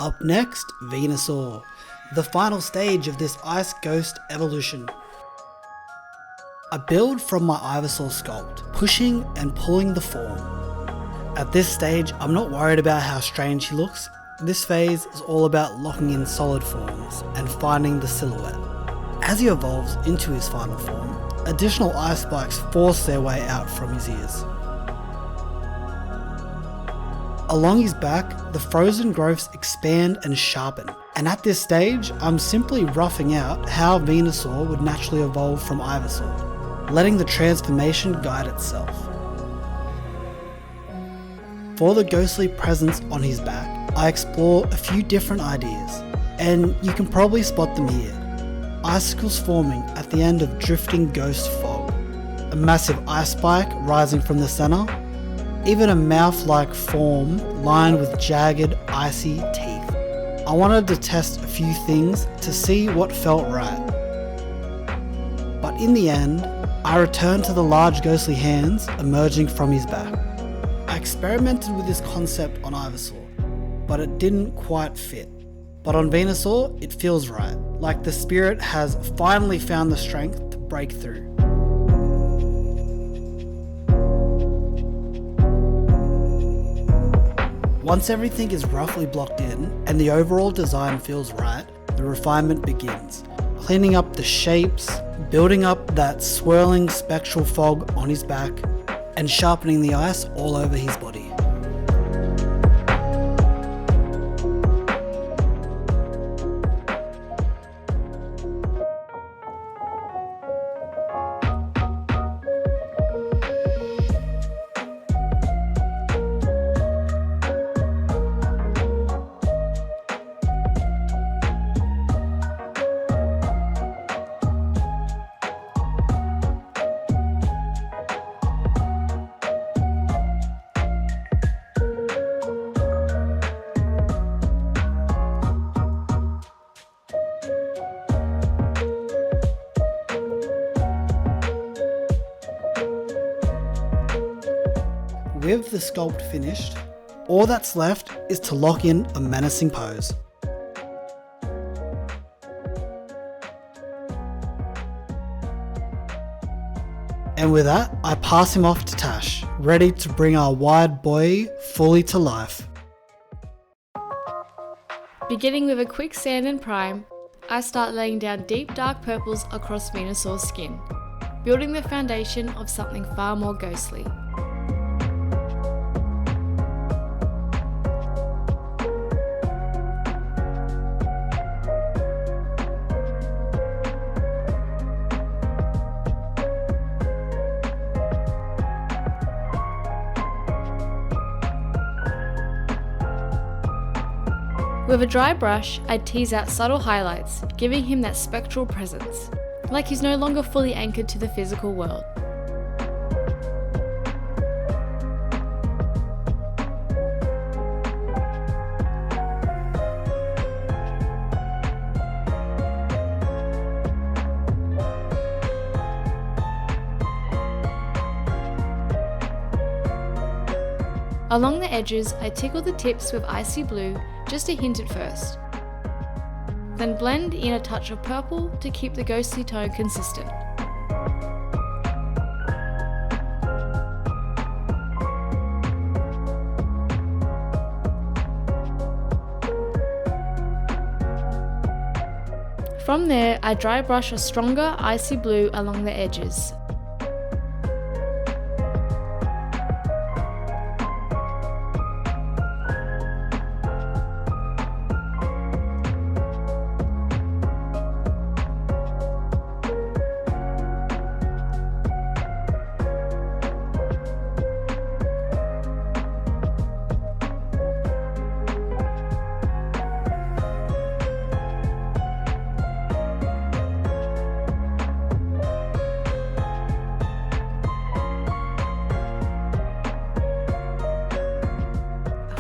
Up next, Venusaur, the final stage of this ice ghost evolution. I build from my Ivysaur sculpt, pushing and pulling the form. At this stage, I'm not worried about how strange he looks. This phase is all about locking in solid forms and finding the silhouette. As he evolves into his final form, additional ice spikes force their way out from his ears. Along his back, the frozen growths expand and sharpen, and at this stage, I'm simply roughing out how Venusaur would naturally evolve from Ivysaur, letting the transformation guide itself. For the ghostly presence on his back, I explore a few different ideas, and you can probably spot them here. Icicles forming at the end of drifting ghost fog, a massive ice spike rising from the center, even a mouth-like form lined with jagged, icy teeth. I wanted to test a few things to see what felt right. But in the end, I returned to the large ghostly hands emerging from his back. I experimented with this concept on Ivysaur, but it didn't quite fit. But on Venusaur, it feels right, like the spirit has finally found the strength to break through. Once everything is roughly blocked in and the overall design feels right, the refinement begins. Cleaning up the shapes, building up that swirling spectral fog on his back, and sharpening the ice all over his body. With the sculpt finished, all that's left is to lock in a menacing pose. And with that, I pass him off to Tash, ready to bring our wide boy fully to life. Beginning with a quick sand and prime, I start laying down deep dark purples across Venusaur's skin, building the foundation of something far more ghostly. With a dry brush, I tease out subtle highlights, giving him that spectral presence, like he's no longer fully anchored to the physical world. Along the edges, I tickle the tips with icy blue just to hint at first. Then blend in a touch of purple to keep the ghostly tone consistent. From there, I dry brush a stronger icy blue along the edges.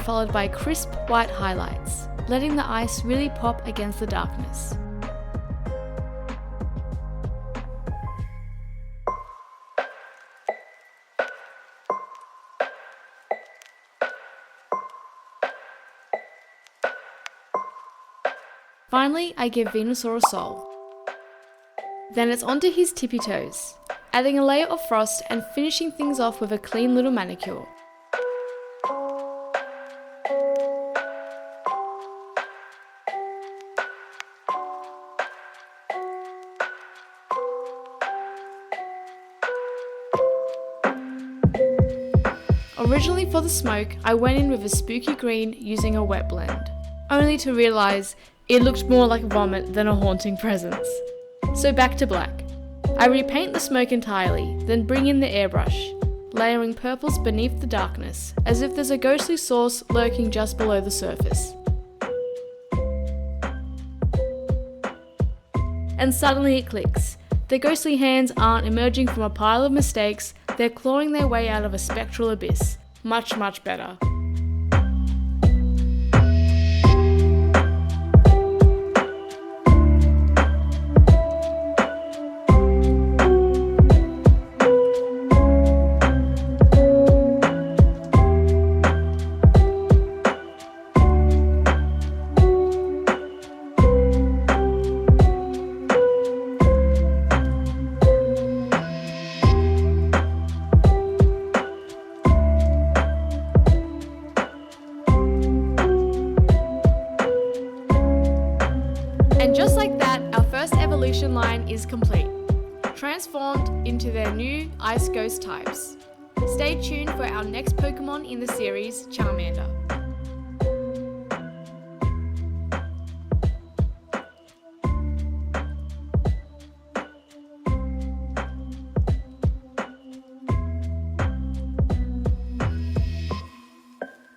Followed by crisp white highlights, letting the ice really pop against the darkness. Finally, I give Venusaur a soul. Then it's onto his tippy toes, adding a layer of frost and finishing things off with a clean little manicure. Originally for the smoke, I went in with a spooky green using a wet blend, only to realise it looked more like vomit than a haunting presence. So back to black. I repaint the smoke entirely, then bring in the airbrush, layering purples beneath the darkness, as if there's a ghostly source lurking just below the surface. And suddenly it clicks. The ghostly hands aren't emerging from a pile of mistakes, they're clawing their way out of a spectral abyss. Much, much better. And just like that, our first evolution line is complete, transformed into their new Ice Ghost types. Stay tuned for our next Pokemon in the series, Charmander.